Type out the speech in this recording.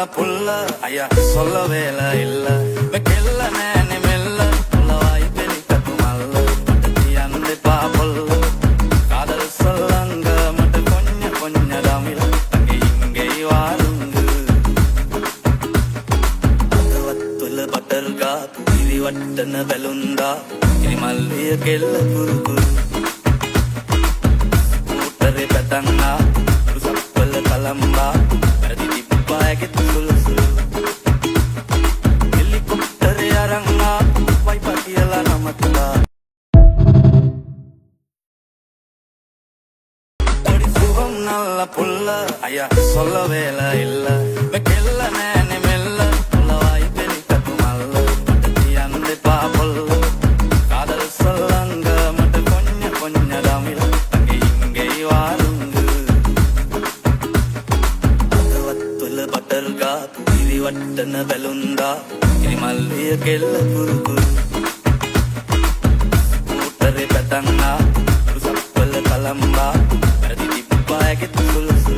நல்ல புள்ள ஐயா சொல்ல வேலை இல்ல வெக்கெல்ல நேனி மெல்ல உள்ளவாய் பெரிக்கத்து மல்ல அந்த பாப்பல்ல காதல் சொல்லங்க மட்டும் கொஞ்சம் தமிழ் அங்கே இங்கே வாருங்க வத்துல பட்டர்கா இது வட்டன பெலுந்தா இது மல்லிய கெல்ல குரு குரு கூட்டரை பெத்தங்கா சப்பல்ல கலம்பா gitu sulu helikopter yaranga vai pakiela namatla odi suham nalla pulla aya solla vela illa vekella nene mella ullavai perikathu malla ande paapalla kadal sollanga mata konja damila ange inge varungu adavattula butterga ఇది వట్టన బెలుందా ఇది మల్లియ కెల్ల కురు కురు కూటరే పెతంగా సప్పల కలంబా అది దిప్పాయకి తులుసు